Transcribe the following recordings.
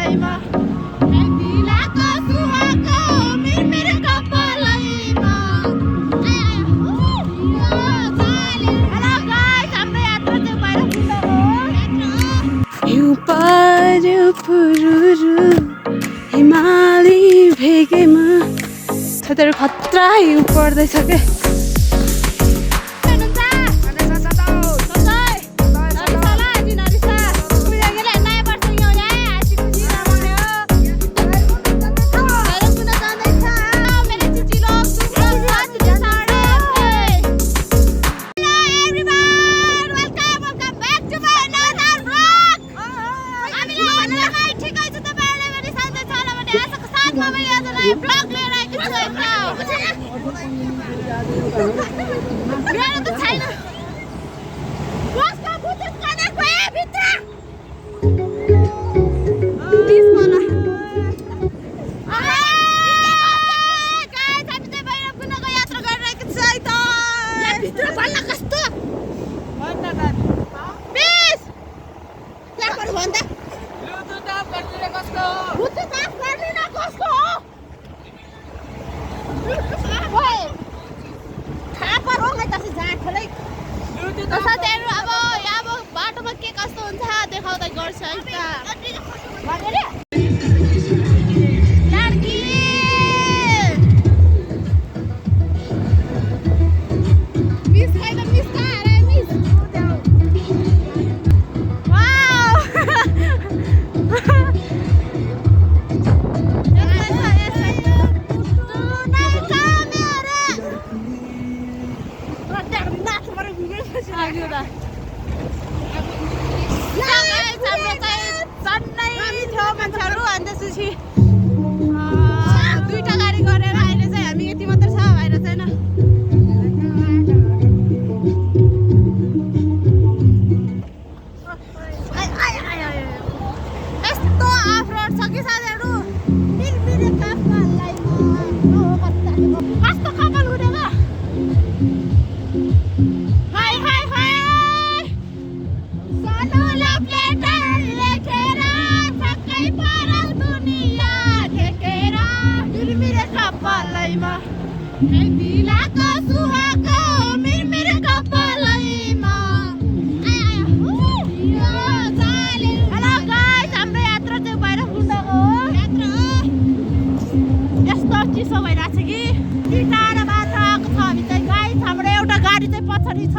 कपालैमा दिलाको सुहाको मेरो कपालैमा। Hello guys, हाम्रो यात्रा चाहिँ बाहिर हिउँ पर्यो पुरुरु हिमाली भेगेमा। साथीहरू खतरा हिउँ पर्दैछ के। साथीहरू अब यहाँ बाटोमा के कस्तो हुन्छ देखाउँदै गर्छ मान्छेहरू अनि त्यसपछि दुईटा गाडी गरेर अहिले चाहिँ हामी यति मात्र छ, बाहिर छैन। यस्तो अफ रोड छ कि साथीहरू, कस्तो कपाल उडेको। दिलाको सुहाको मेरो कपालैमा। हेलो गाइस, हाम्रो यात्रा चाहिँ बाहिर पुग्नको यस्तो चिसो भइरहेको छ कि टाढा बाटो आएको छ हामी चाहिँ। गाइस, हाम्रो एउटा गाडी चाहिँ पछाडि छ।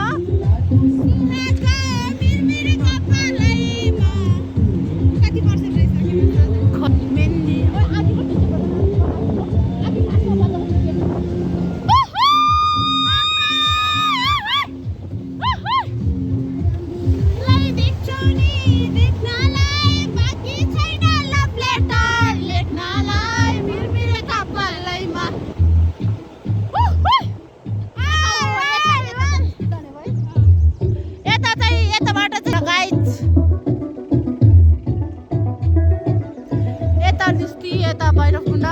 कति पर्छ यता भैरवकुण्ड।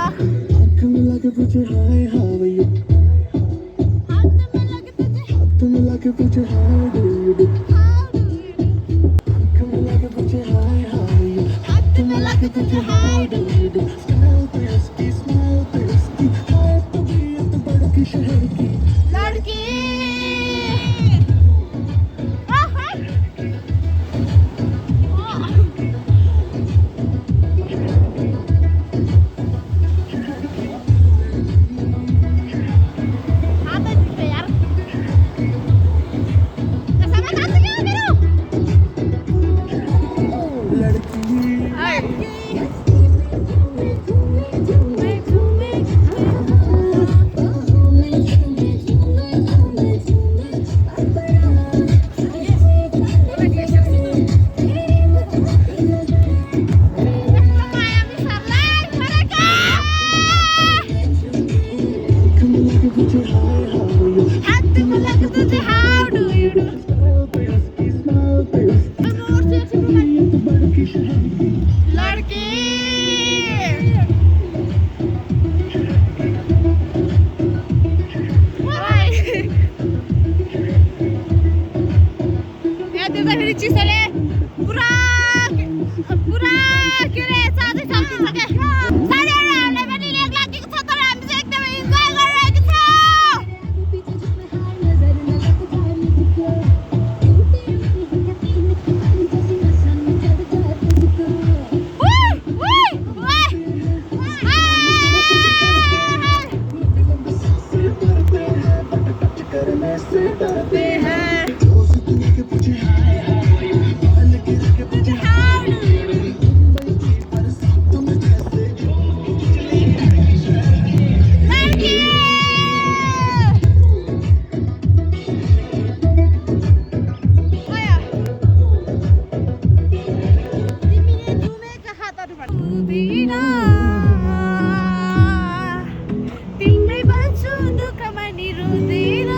चिसोले पुरा के रे साथै आउँदिन तिम्रै भन्छु दुःखमा नि रुँदैन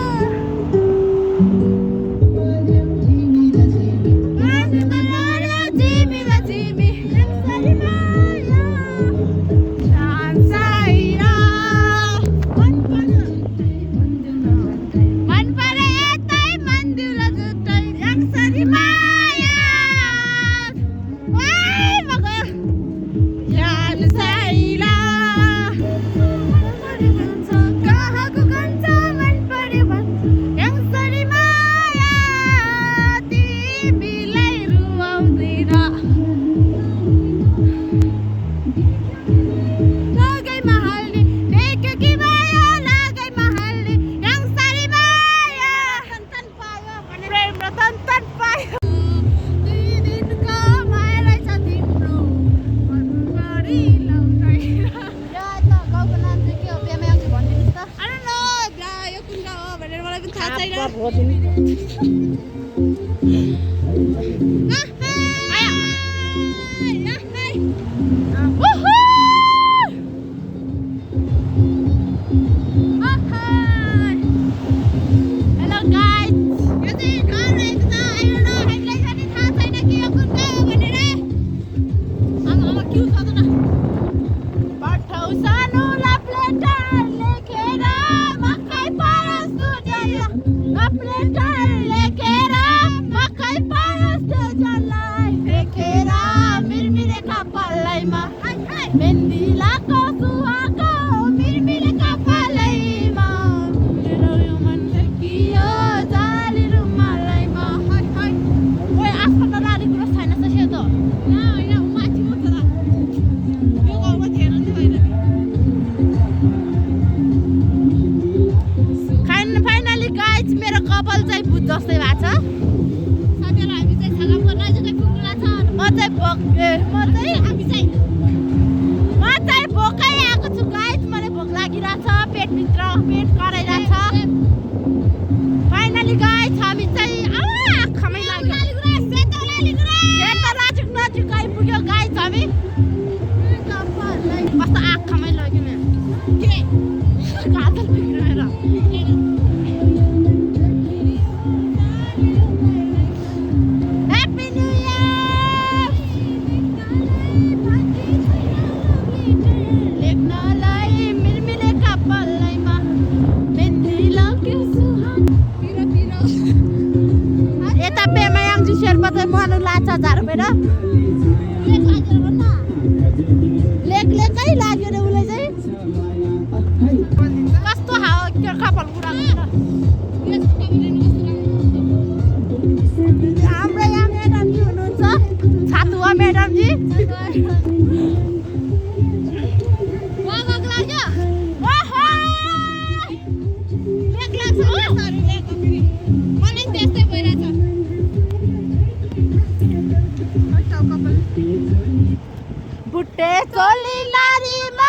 बुट्टे चोली नारीमा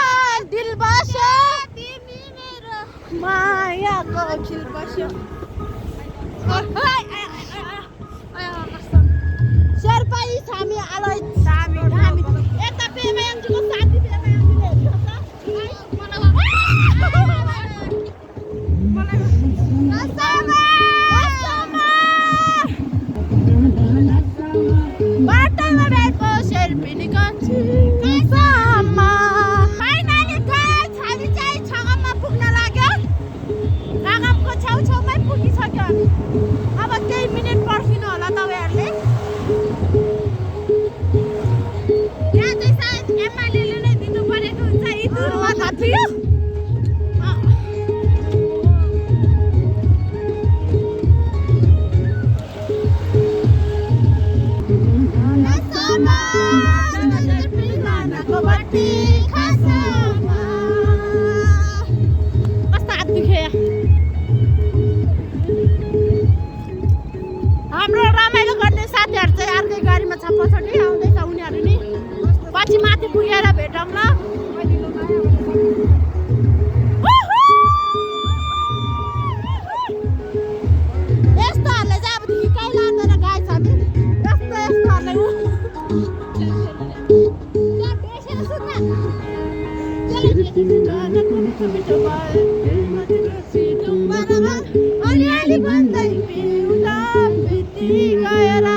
दिल बस्यो तिमी मेरो मायाको खिल बस्यो शेर्पाई छामी आलै छामी हामी यता पेमायाङजीको साथी पेमायाङजीले बाटोमा भेटको शेर्पिनी कान्छी कसममा फाइनली गाइस हामी चाहिँ छगममा पुग्न लाग्यो छगमको छेउछाउमै पुगिसक्यो अब केही मिनेट पर्खिनु होला तपाईहरुले यहाँ चाहिँ सायद एमएलएले नै दिनु परेको हुन्छ इदुरमा त थियो हाम्रो रमाइलो गर्ने साथीहरु चाहिँ अर्कै गाडीमा छ पछाडि आउँदैछ उनीहरु नि पछि माथि पुगेर भेटौँ ल यस्तोहरुले चाहिँ अबदेखि कहीँ लाँदैन गाइस हामी यस्तोहरुले अलिअलि भन्दै पिउला बिति गएर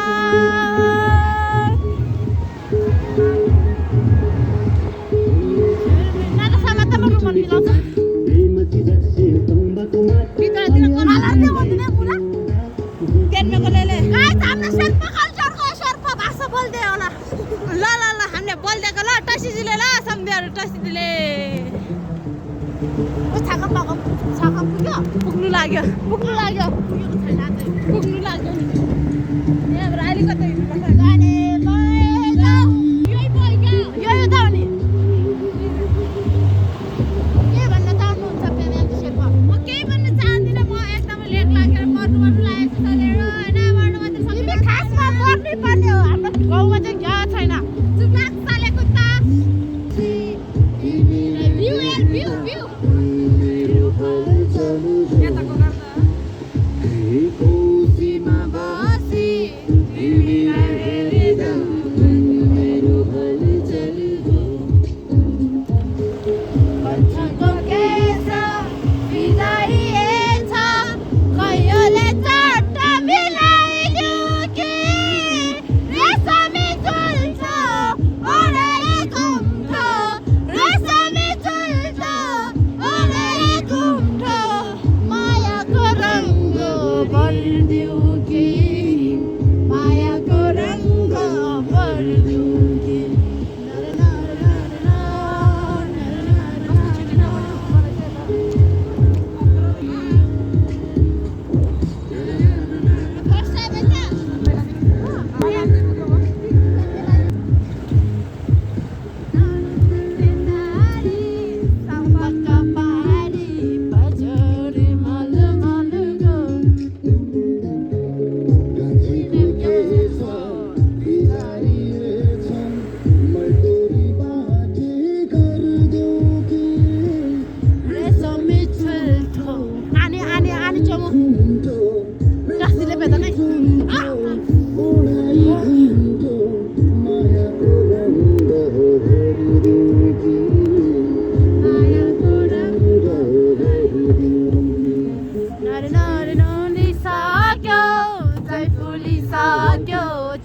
पुग्नु लाग्यो पुग्नु लाग्यो यहाँबाट अहिले कतै जाने यो त हो नि के भन्न चाहनुहुन्छ प्रेमिया शेर्पा? म केही भन्न चाहदिनँ, म एकदमै लेट लागेर मर्नु लागेको छ लिएर हैन मर्नु मात्र सक्दिनँ। खासमा मर्नै पर्ने हो, हाम्रो गाउँमा चाहिँ क्या छैन। चुप लाग साले कुत्ता। भ्यू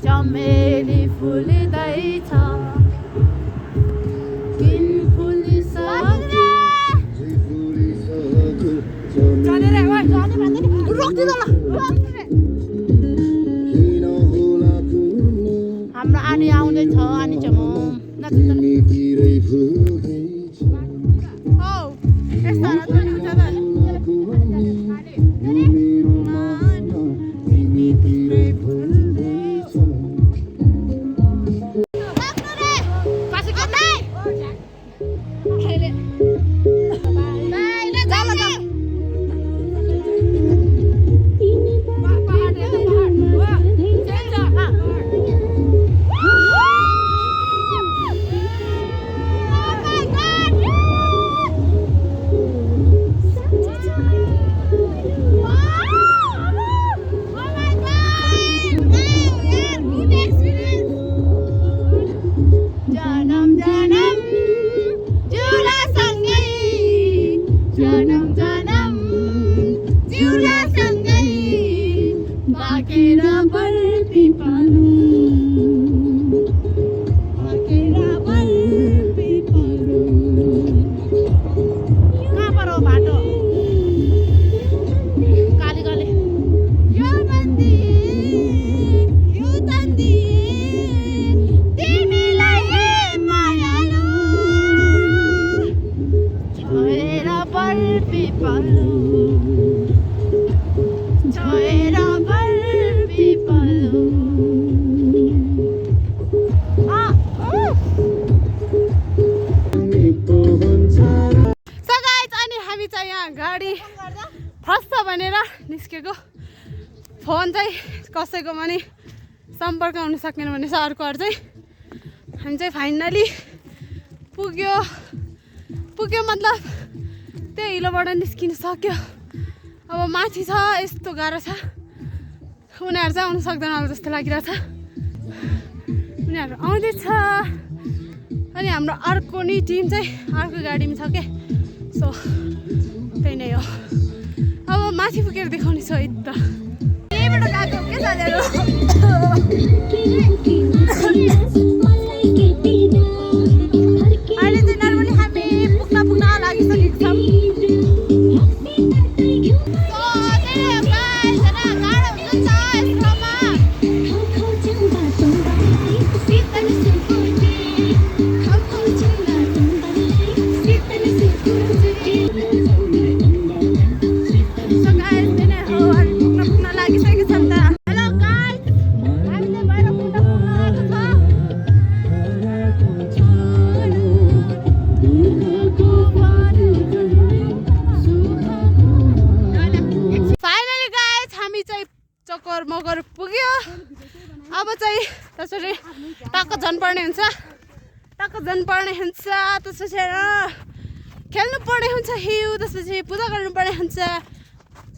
चमेली फुल्दैछ किन फुलिसक्यो जाने रे ओइ जाने भन्दै रोक्दिन ल हाम्रो आनी आउँदैछ आनी चमो नचिन ओ यस्ता रातले हुन्छ त फोन चाहिँ कसैकोमा नि सम्पर्क हुन सकेन भने अर्को चाहिँ हामी चाहिँ फाइनली पुग्यो मतलब त्यही हिलोबाट निस्किन सक्यो। अब माथि छ यस्तो गाह्रो छ उनीहरू चाहिँ आउनु सक्दैन होला जस्तो लागिरहेछ। उनीहरू आउँदैछ अनि हाम्रो अर्को नि टिम चाहिँ अर्को गाडीमा छ के सो त्यही नै हो अब माथि पुगेर देखाउने छ है त यहीँबाट गएको के साथीहरू अहिले चाहिँ नर्मली हामी पुग्न लागिसकेको छौँ मगर पुग्यो अब चाहिँ त्यसरी टक्क झन्पर्ने हुन्छ त्यसपछि खेल्नु पर्ने हुन्छ हिउँ त्यसपछि पूजा गर्नुपर्ने हुन्छ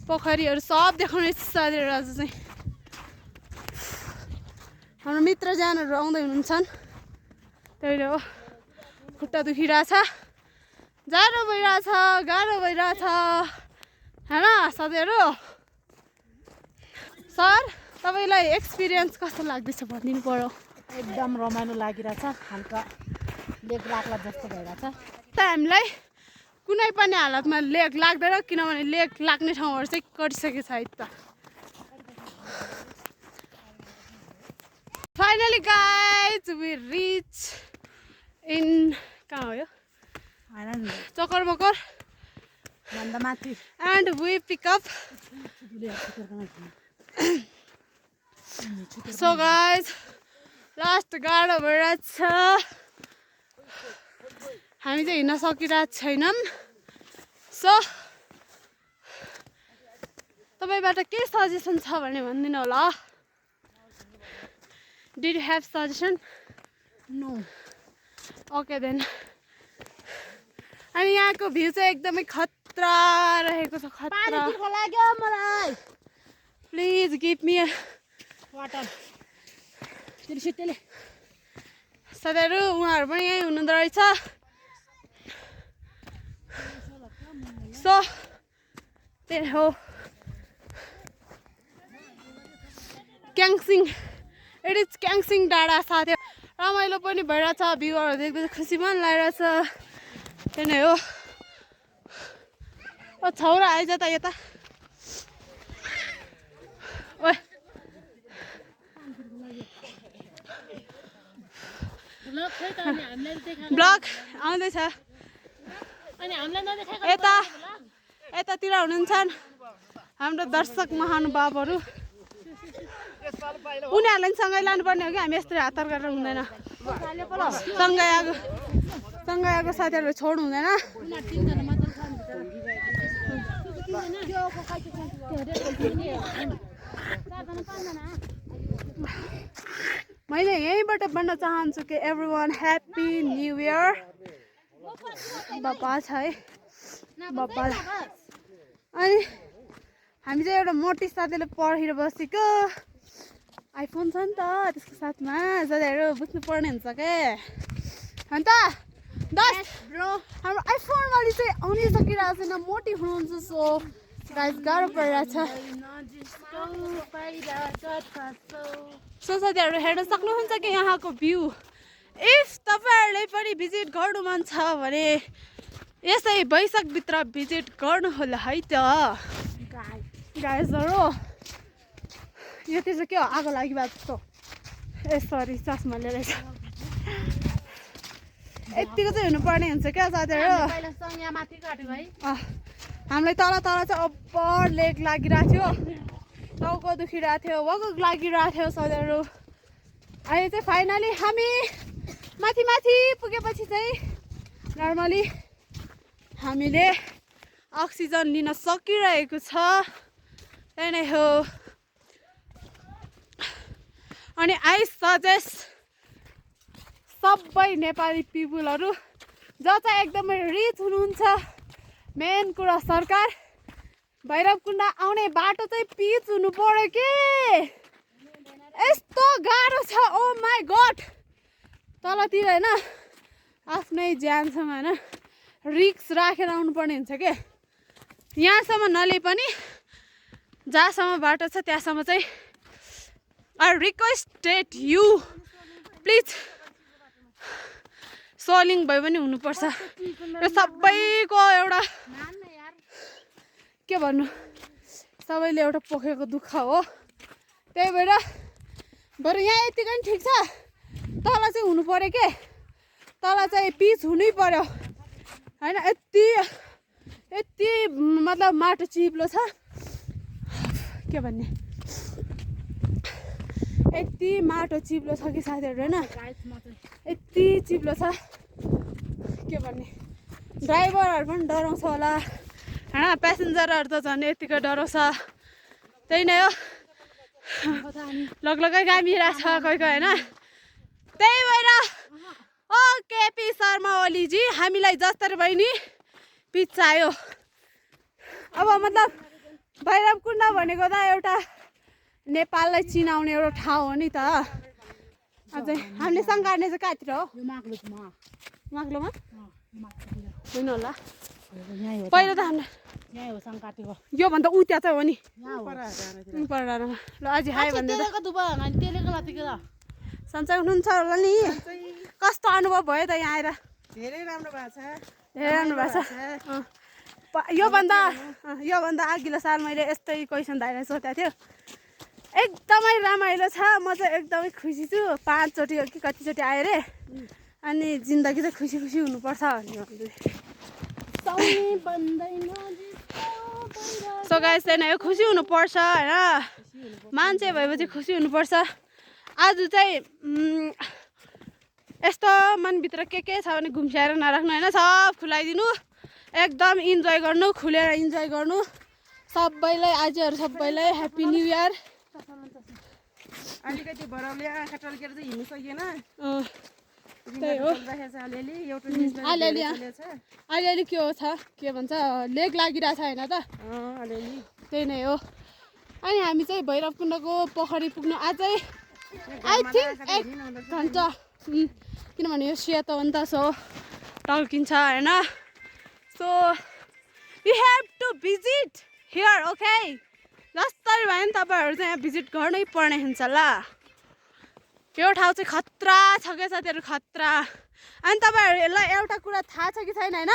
पोखरीहरू सब देखाउने साथीहरू आज चाहिँ हाम्रो मित्रजनहरू आउँदै हुनुहुन्छ त्यही हो खुट्टा दुखिरहेछ गाह्रो भइरहेछ होइन साथीहरू सर तपाईँलाई एक्सपिरियन्स कस्तो लाग्दैछ भनिदिनु पर्यो एकदम रमाइलो लागिरहेछ हल्का लेग लाग्ला जस्तो भइरहेछ त हामीलाई कुनै पनि हालतमा लेग लाग्दैन किनभने लेग लाग्ने ठाउँहरू चाहिँ कटिसकेको छ है त finally guys we reach in कहाँ हो यो चक्कर मकर भन्दा माथि and we pick up so guys last गाह्रो भइरहेछ हामी चाहिँ हिँड्न सकिरहेको छैनौँ सो तपाईँबाट के सजेसन छ भने भनिदिनु होला did you have suggestion no okay then अनि यहाँको भ्यू चाहिँ एकदमै खतरा रहेको छ खतरा लाग्यो मलाई प्लिज गिभ मी वाटर साथीहरू उहाँहरू पनि यहीँ हुनुहुँदो रहेछ सो त्यही हो क्याङसिङ इट इज क्याङसिङ डाँडा साथी रमाइलो पनि भइरहेछ भ्यूहरू देख्दा खुसी पनि लागिरहेछ त्यही नै हो ओ छौरा आइज त यता ओए ब्लग आउँदैछ यतातिर हुनुहुन्छ हाम्रो दर्शक महानुभावहरू उनीहरूलाई सँगै लानुपर्ने हो कि हामी यस्तै हतार गरेर हुँदैन सँगै आएको साथीहरू छोड्नु हुँदैन मैले यहीँबाट भन्न चाहन्छु कि एभ्रिवान ह्याप्पी न्यु इयर बाबा छ है बाबा अनि हामी चाहिँ एउटा मोटी साथीले पढेर बसेको आइफोन छ नि त त्यसको साथमा साथीहरू बुझ्नु पर्ने हुन्छ के अन्त ब्रो हाम्रो आइफोन वाली चाहिँ आउनै सकिरहेको छैन मोटी हुनुहुन्छ सो गाइस गाह्रो परिरहेछ सो साथीहरू हेर्न सक्नुहुन्छ कि यहाँको भ्यू इफ तपाईँहरूले पनि भिजिट गर्नु मन छ भने यसै वैशाखभित्र भिजिट गर्नुहोला है त गाइसहरू यति चाहिँ के हो आगो लागिरहेको जस्तो ए सरी चस्मा लिएर यतिको चाहिँ हुनुपर्ने हुन्छ क्या साथीहरू हामीलाई तल चाहिँ अब्बर लेग लागिरहेको थियो टाउको दुखिरहेको थियो वगो लागिरहेको थियो साथीहरू अहिले चाहिँ फाइनली हामी माथि पुगेपछि चाहिँ नर्मली हामीले अक्सिजन लिन सकिरहेको छ त्यही नै हो अनि आई सजेस्ट सबै नेपाली पिपुलहरू जो चाहिँ एकदमै रिच हुनुहुन्छ मेन कुरा सरकार भैरवकुण्ड आउने बाटो चाहिँ पिच हुनु पर्यो के यस्तो गाह्रो छ ओ माई गड तलतिर होइन आफ्नै ज्यानसँग होइन रिक्स राखेर आउनुपर्ने हुन्छ के यहाँसम्म नले पनि जहाँसम्म बाटो छ त्यहाँसम्म चाहिँ I requested you please soling भए पनि हुनुपर्छ यो सबैको एउटा के भन्नु सबैले एउटा पोखेको दुःख हो त्यही भएर बरु यहाँ यतिकै पनि ठिक छ तल चाहिँ हुनु पर्यो के तल चाहिँ पिच हुनै पर्यो होइन यति मतलब माटो चिप्लो छ के भन्ने यति माटो चिप्लो छ कि साथीहरू होइन यति चिप्लो छ के भन्ने ड्राइभरहरू पनि डराउँछ होला होइन प्यासेन्जरहरू त झन् यतिकै डराउँछ त्यही नै हो लगलगै गामिरहेको छ कोही कोही होइन त्यही भएर ओ केपी शर्मा ओलीजी हामीलाई जस्तरी भयो नि पिच चाहियो अब मतलब भैरवकुण्ड भनेको त एउटा नेपाललाई चिनाउने एउटा ठाउँ हो नि त अझै हामीले सङ्घार्ने चाहिँ कहाँतिर हो माग्लोमा होइन होला पहिला त हामीले योभन्दा उ त्यहाँ चाहिँ हो नि परडाँडामा ल अझै हाई भन्दै सन्चै हुनुहुन्छ होला नि कस्तो अनुभव भयो त यहाँ आएर धेरै राम्रो भएको छ योभन्दा अघिल्लो साल मैले यस्तै क्वेसन दाइलाई सोधेको थियो एकदमै रमाइलो छ म चाहिँ एकदमै खुसी छु 5 चोटि कि कतिचोटि आयो रे अनि जिन्दगी चाहिँ खुसी खुसी हुनुपर्छ सो गाइस चाहिँ यो खुसी हुनुपर्छ होइन मान्छे भएपछि खुसी हुनुपर्छ आज चाहिँ यस्तो मनभित्र के छ भने घुम्स्याएर नराख्नु होइन सब खुलाइदिनु एकदम इन्जोय गर्नु खुलेर इन्जोय गर्नु सबैलाई आजहरू सबैलाई ह्याप्पी न्यू इयर अलिकति भराउले आँखा टल्केर चाहिँ हिँड्नु सकिएन त्यही हो अलिअलि के हो छ के भन्छ लेग लागिरहेछ होइन त त्यही नै हो अनि हामी चाहिँ भैरवकुण्डको पोखरी पुग्नु अझै आई थिङ्क 1 घन्टा किनभने यो सेतो हो नि त सो टल्किन्छ होइन so you have to visit here okay जसरी भयो नि तपाईँहरू चाहिँ यहाँ भिजिट गर्नै पर्ने हुन्छ ल यो ठाउँ चाहिँ खतरा छ क्या साथीहरू खतरा अनि तपाईँहरूलाई एउटा कुरा थाहा छ कि छैन होइन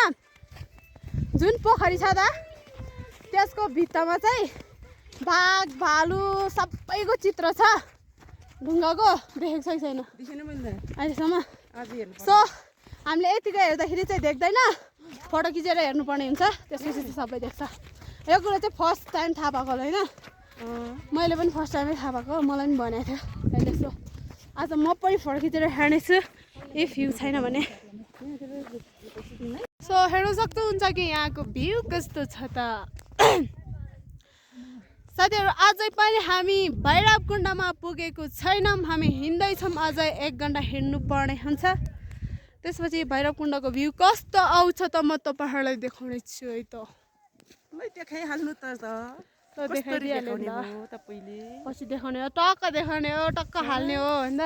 जुन पोखरी छ त त्यसको भित्तामा चाहिँ बाघ भालु सबैको चित्र छ ढुङ्गाको देखेको छ कि छैन अहिलेसम्म सो हामीले यतिकै हेर्दाखेरि चाहिँ देख्दैन फोटो खिचेर हेर्नुपर्ने हुन्छ त्यसपछि चाहिँ सबै देख्छ यो कुरा चाहिँ फर्स्ट टाइम थाहा भएको होइन मैले पनि फर्स्ट टाइमै थाहा भएको मलाई पनि भनेको थियो अहिले सो आज म पनि फोटो खिचेर हेर्नेछु इफ भ्यू छैन भने सो हेर्नु सक्नुहुन्छ कि यहाँको भ्यू कस्तो छ त साथीहरू अझै पनि हामी भैरवकुण्डमा पुगेको छैनौँ हामी हिँड्दैछौँ अझै 1 घन्टा हिँड्नु पर्ने हुन्छ त्यसपछि भैरवकुण्डको भ्यू कस्तो आउँछ त म तपाईँहरूलाई देखाउने छु है त देखाइहाल्नु त पछि देखाउने हो टक्क देखाउने हो टक्क हाल्ने हो होइन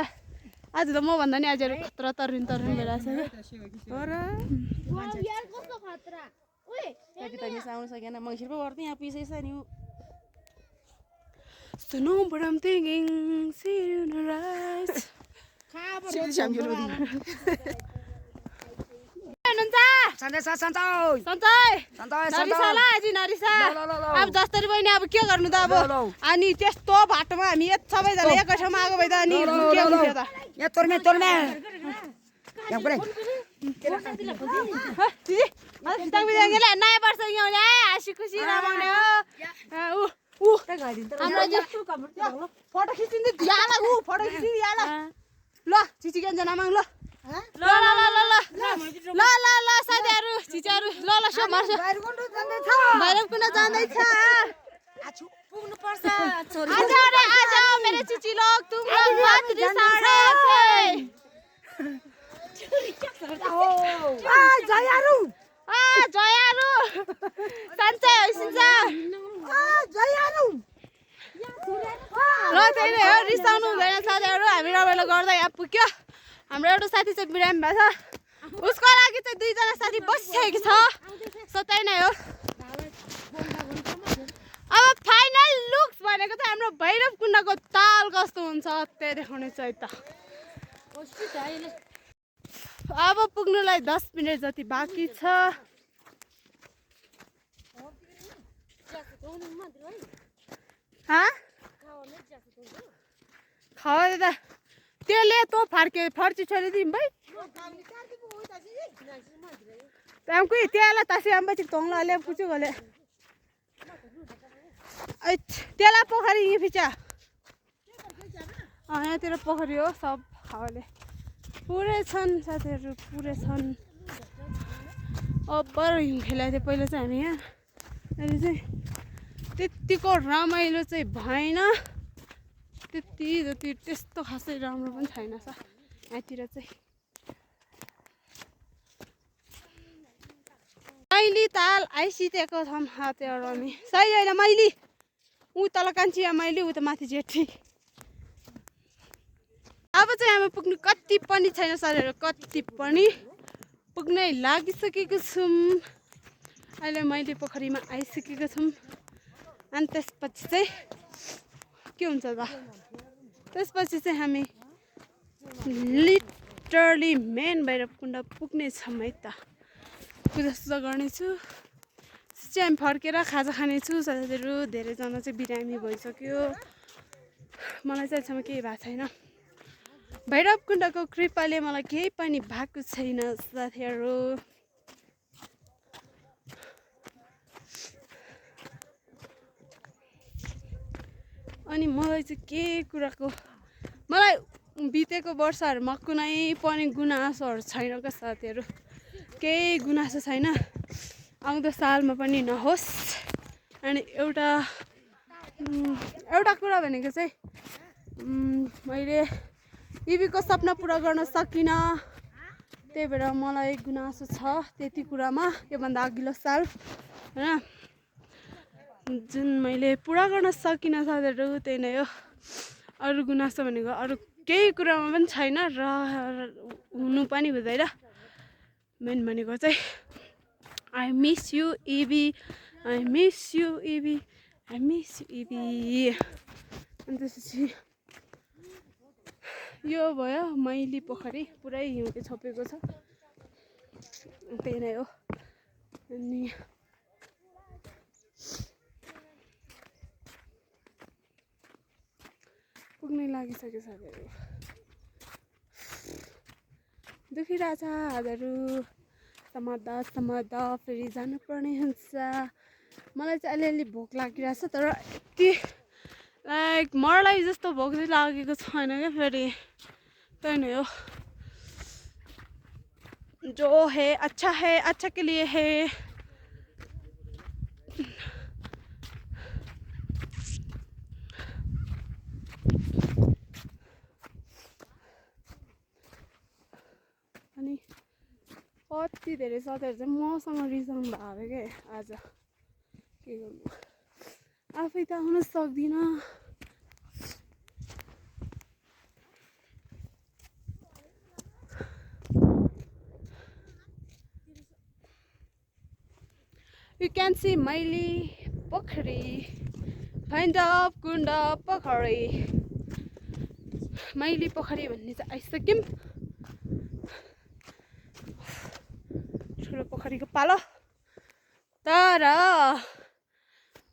आज त मभन्दा नि आज खतरा तरुन भइरहेछ Snow, but I'm thinking, see you in your eyes. अब जस्तरी पनि अब के गर्नु त अब अनि त्यस्तो बाटोमा हामी सबैजना एकै ठाउँमा आएको भए त अनि के हुन्थ्यो त नयाँ वर्ष हाँसी खुसी रमाउने हो फोटो खिचिन्छ फोटो खिचिन्छ ल चिचिकेन जनामाङ ल ल ल ल ल ल ल ल साथीहरू चिचाहरू ल ल सोमर्छ भैरवकुण्ड जाँदैछ पुग्नुपर्छ आज मेरो चिची लोग तुम लोग बात रिसाडे जयारु सन्चै होइसिन्छ जयारु ल त्यही नै हो रिसाउनु हुँदैन साथीहरू हामी रमाइलो गर्दै यहाँ पुग्यो हाम्रो एउटा साथी चाहिँ बिरामी भएको छ उसको लागि चाहिँ दुईजना साथी बसिसकेको छ सतै नै हो अब फाइनल लुक्स भनेको चाहिँ हाम्रो भैरव कुण्डको ताल कस्तो हुन्छ त्यही देखाउने छ है त अब पुग्नुलाई 10 मिनेट जति बाँकी छ खावा त त्यसले तँ फर्ची छोडिदिउँ भाइ त्यहाँको त्यसलाई तासी आम्बाची तोङ्ला ले कुचु गले त्यसलाई पोखरी यहीँ फिचा यहाँतिर पोखरी हो सब खावाले पुरै छन् साथीहरू पुरै छन् अब्बर हिउँ खेलाएको थियो पहिला चाहिँ हामी यहाँ अहिले चाहिँ त्यत्तिको रमाइलो चाहिँ भएन त्यति जति त्यस्तो खासै राम्रो पनि छैन स यहाँतिर चाहिँ मैली ताल आइसितेको छौँ हातहरू हामी सही होइन मैली ऊ तल कान्छी मैली ऊ त माथि जेठी अब चाहिँ हामी पुग्नु कति पनि छैन सरहरू कति पनि पुग्नै लागिसकेको छौँ अहिले मैले पोखरीमा आइसकेको छौँ अनि त्यसपछि चाहिँ के हुन्छ त त्यसपछि चाहिँ हामी लिटरली मेन भैरवकुण्ड पुग्नेछौँ है त पूजासुजा गर्नेछु चाहिँ हामी फर्केर खाजा खानेछु साथीहरू धेरैजना चाहिँ बिरामी भइसक्यो मलाई चाहिँ अहिलेसम्म केही भएको छैन भैरवकुण्डको कृपाले मलाई केही पनि भएको छैन साथीहरू अनि मलाई चाहिँ के कुराको मलाई बितेको वर्षहरूमा कुनै पनि गुनासोहरू छैन क्या साथीहरू केही गुनासो छैन आउँदो सालमा पनि नहोस् अनि एउटा कुरा भनेको चाहिँ मैले इबीको सपना पुरा गर्न सकिनँ त्यही भएर मलाई गुनासो छ त्यति कुरामा योभन्दा अघिल्लो साल होइन जुन मैले पुरा गर्न सकिनँ साथीहरू त्यही नै हो अरू गुनासो भनेको अरू केही कुरामा पनि छैन र हुनु पनि हुँदैन मेन भनेको चाहिँ आई मिस यु इबी आई मिस यु इबी आई मिस यु इबी अनि त्यसपछि यो भयो मैली पोखरी पुरै हिउँले छोपेको छ त्यही नै हो अनि पुग्नै लागिसक्यो साथीहरू दुखिरहेछ हातहरू समात्दा फेरि जानुपर्ने हुन्छ मलाई चाहिँ अलिअलि भोक लागिरहेछ तर यति लाइक मरलाई जस्तो भोक चाहिँ लागेको छैन क्या फेरि त्यही नै हो जो है अच्छा के लिए है अनि कति धेरै साथीहरू चाहिँ मसँग रिसाउनु भएको क्या आज के गर्नु आफै त आउन सक्दिनँ You can see मैली पोखरी भैरवकुण्ड पोखरी मैली पोखरी भन्ने चाहिँ आइसक्यौँ ठुलो पोखरीको पालो तर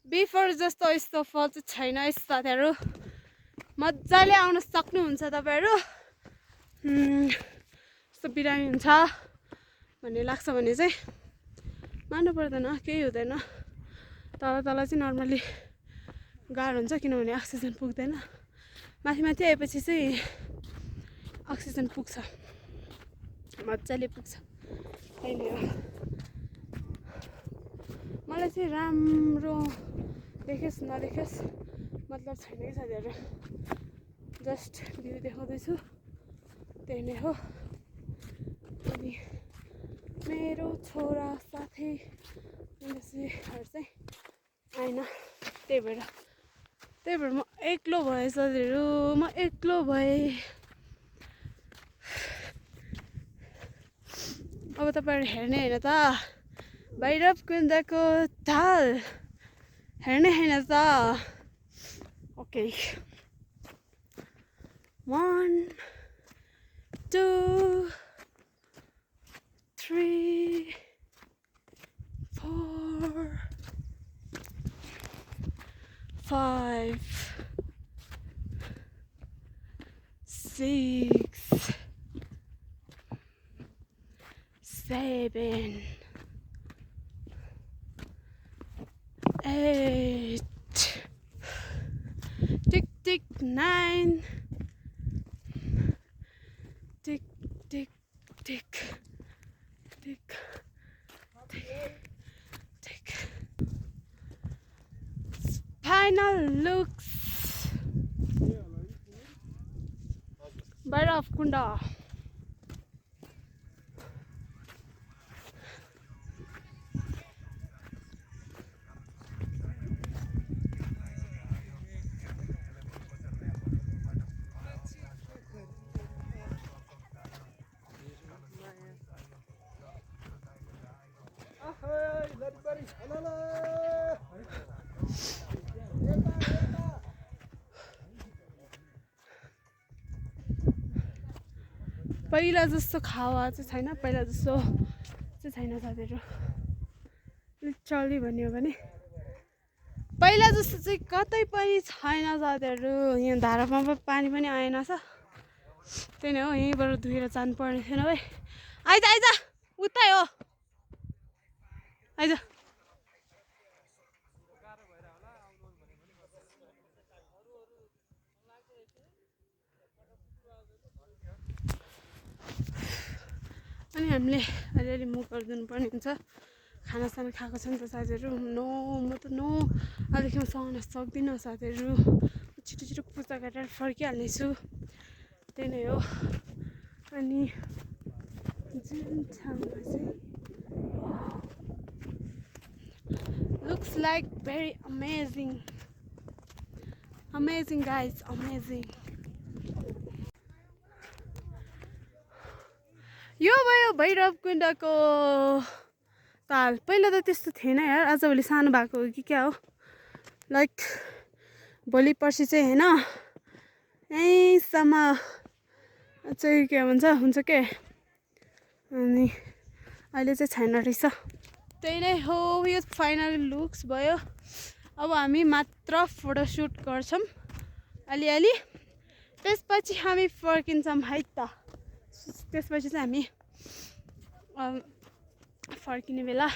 बिफोर जस्तो यस्तो फल चाहिँ छैन साथीहरू मजाले आउन सक्नुहुन्छ तपाईँहरू यस्तो बिरामी हुन्छ भन्ने लाग्छ भने चाहिँ मान्नु पर्दैन केही हुँदैन तल चाहिँ नर्मली गाह्रो हुन्छ किनभने अक्सिजन पुग्दैन माथि आएपछि चाहिँ अक्सिजन पुग्छ मजाले पुग्छ होइन मलाई चाहिँ राम्रो देखेस् नदेखेस् मतलब छैन कि साथीहरू जस्ट भ्यू देखाउँदैछु त्यही नै हो अनि मेरो छोरा साथी मान्छेहरू चाहिँ आएन त्यही भएर म एक्लो भएँ साथीहरू म एक्लो भएँ अब तपाईँहरू हेर्ने होइन त भैरवकुण्डको ताल हेर्ने होइन त okay 1 2 3 4 5 6 7 8 tick tick 9 tick tick tick tick tick tick final looks भैरवकुण्ड पहिला जस्तो हावा चाहिँ छैन पहिला जस्तो चाहिँ छैन साथीहरू लिटरली भन्यो भने पहिला जस्तो चाहिँ कतै पनि छैन साथीहरू यहाँ धारामा पानी पनि आएन छ त्यही नै हो यहीँबाट धुएर जानुपर्ने थिएन है आइज आइज उतै हो आइज अनि हामीले अलिअलि मुख गरिदिनु पर्ने हुन्छ खानासाना खाएको छ नि त साथीहरू नो म त नो अहिलेदेखि सहन सक्दिनँ साथीहरू छिटो छिटो पूजा गरेर फर्किहाल्नेछु त्यही नै हो अनि जुन ठाउँमा चाहिँ looks like very amazing guys amazing यो भयो भैरवकुण्डको ताल पहिला त त्यस्तो थिएन यार आजभोलि सानो भएको हो कि क्या हो लाइक भोलि पर्सि चाहिँ होइन यहीँसम्म चाहिँ के हुन्छ के अनि अहिले चाहिँ छैन रहेछ त्यही नै हो यो फाइनल लुक्स भयो अब हामी मात्र फोटोसुट गर्छौँ अलिअलि त्यसपछि हामी फर्किन्छौँ है त त्यसपछि चाहिँ हामी फर्किने बेला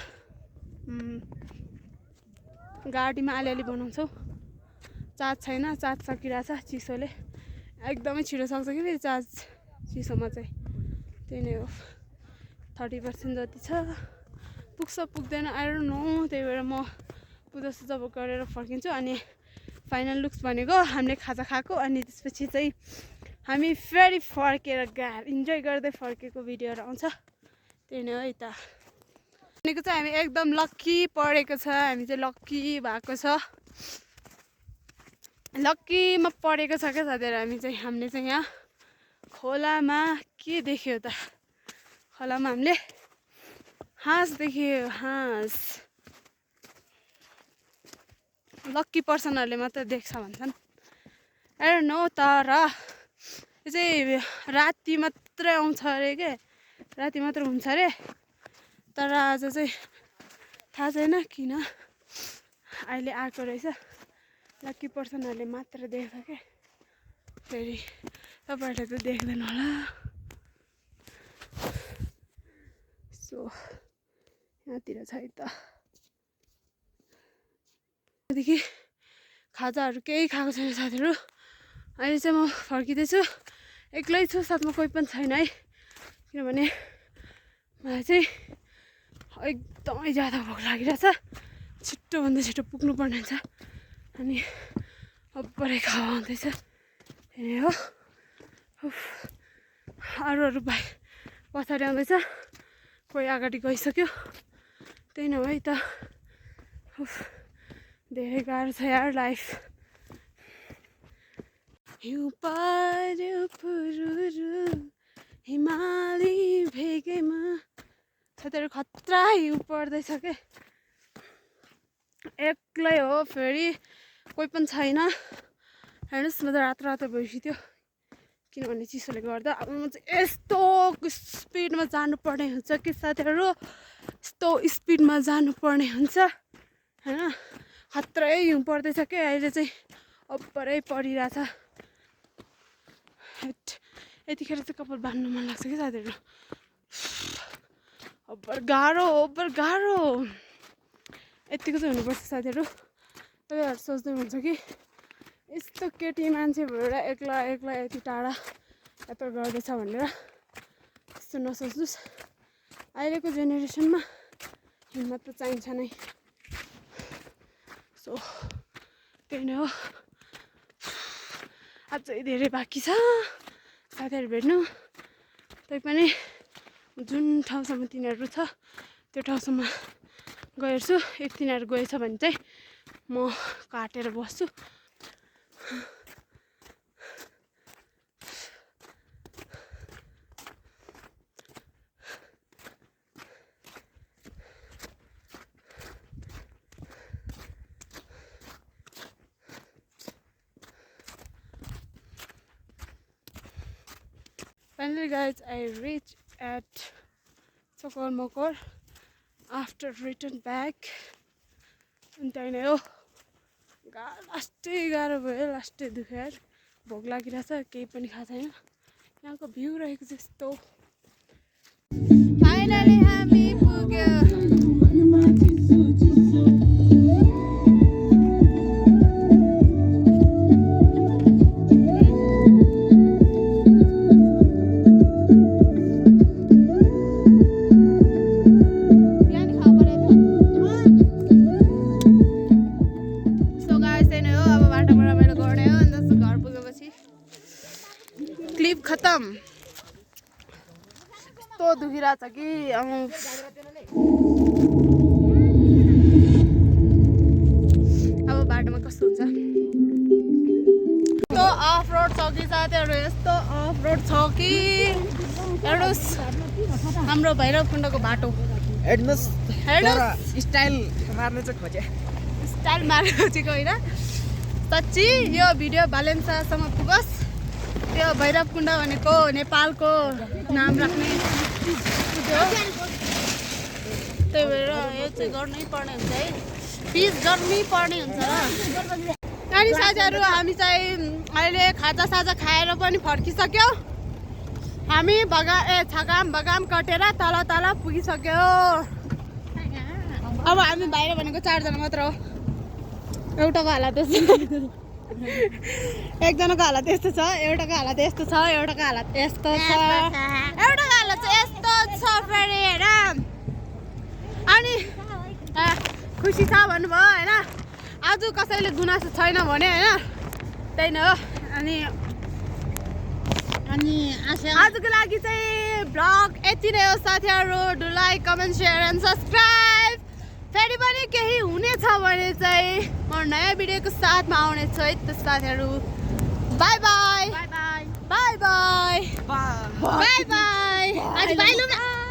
गाडीमा अलिअलि बनाउँछौँ चार्ज छैन चार्ज सकिरहेछ चिसोले एकदमै छिटो सक्छ कि फेरि चार्ज चिसोमा चाहिँ त्यही नै हो 30% जति छ पुग्छ पुग्दैन आई डोन्ट नो त्यही भएर म पूजासुजा गरेर फर्किन्छु अनि फाइनल लुक्स भनेको हामीले खाजा खाएको अनि त्यसपछि चाहिँ हामी फेरि फर्केर इन्जोय गर्दै फर्केको भिडियोहरू आउँछ त्यही नै हो है त भनेको चाहिँ हामी एकदम लक्की परेको छ हामी चाहिँ लक्की भएको छ लक्कीमा परेको छ क्या साथीहरू हामीले चाहिँ यहाँ खोलामा के देख्यो त खोलामा हामीले हाँस देख्यो हाँस लक्की पर्सनहरूले मात्र देख्छ भन्छन् ए नो तर यो चाहिँ राति मात्रै आउँछ अरे के राति मात्र हुन्छ अरे तर आज चाहिँ थाहा छैन किन अहिले आएको रहेछ लक्की पर्सनहरूले मात्र देख्छ के फेरि तपाईँहरूले त देख्दैन होला सो यहाँतिर छ है त त्यहाँदेखि खाजाहरू केही खाएको छैन साथीहरू अहिले चाहिँ म फर्किँदैछु एक्लै छु साथमा कोही पनि छैन है किनभने मलाई चाहिँ एकदमै ज्यादा भोक लागिरहेछ छिट्टोभन्दा छिटो पुग्नुपर्ने हुन्छ अनि अब्बरै खावा आउँदैछ ए हो अरू भाइ पछाडि आउँदैछ कोही अगाडि गइसक्यो त्यही नै हो है त धेरै गाह्रो छ यार लाइफ हिउँ पर्यो पुरुरु हिमाली भेगैमा साथीहरू खतरा हिउँ पर्दैछ के एक्लै हो फेरि कोही पनि छैन हेर्नुहोस् म त रातो रातो भइसक्यो किनभने चिसोले गर्दा अब म चाहिँ यस्तो स्पिडमा जानुपर्ने हुन्छ कि साथीहरू यस्तो स्पिडमा जानुपर्ने हुन्छ होइन खत्रै हिउँ पर्दैछ के अहिले चाहिँ अब्बरै परिरहेछ यतिखेर चाहिँ कपाल बाँध्नु मन लाग्छ कि साथीहरू अब्बर गाह्रो यतिको चाहिँ हुनुपर्छ साथीहरू तपाईँहरू सोच्दै हुन्छ कि यस्तो केटी मान्छे भएर एक्ला यति टाढा यात्रा गर्दैछ भनेर त्यस्तो नसोच्नुहोस् अहिलेको जेनेरेसनमा हिम्मत त चाहिन्छ नै सो त्यही नै हो अझै धेरै बाँकी छ साथीहरू भेट्नु तैपनि जुन ठाउँसम्म तिनीहरू छ त्यो ठाउँसम्म गइहेर्छु यदि तिनीहरू गएछ भने चाहिँ म काटेर बस्छु Finally guys, I reached at Sokolmokor after return back. And त्यही नै हो लास्टै गाह्रो भयो लास्टै दुख्यो भोक लागिरहेछ केही पनि खाएको छैन यहाँको भ्यू रहेको जस्तो फाइनली हामी पुग्यो खत्म यस्तो दुखिरहेछ कि अब बाटोमा कस्तो हुन्छ यस्तो अफ रोड छ कि साथीहरू यस्तो अफ रोड छ कि हेर्नुहोस् हाम्रो भैरवकुण्डको बाटो हेर्नुहोस् स्टाइल मार्नु चाहिँ खोजेको होइन साँच्ची यो भिडियो भालेन्सासम्म पुगोस् त्यो भैरवकुण्ड भनेको नेपालको नाम राख्ने त्यही भएर यो चाहिँ गर्नै पर्ने हुन्छ है पिस गर्नै पर्ने हुन्छ र अनि साथीहरू हामी चाहिँ अहिले खाजासाजा खाएर पनि फर्किसक्यो हामी छगाम बगाम कटेर तल पुगिसक्यो अब हामी बाहिर भनेको 4 जना मात्र हो एउटाको हालत एकजनाको हालत यस्तो छ एउटाको हालत यस्तो छ एउटाको हालत यस्तो छ एउटाको हालत चाहिँ यस्तो छ फेरि हेर अनि खुसी छ भन्नुभयो होइन आज कसैले गुनासो छैन भने होइन त्यही नै हो अनि आजको लागि चाहिँ भ्लग यति नै हो साथीहरू do like comment share and subscribe फेरि पनि केही हुनेछ भने चाहिँ म नयाँ भिडियोको साथमा आउनेछु है त साथीहरू बाई बाई आज बाई लु न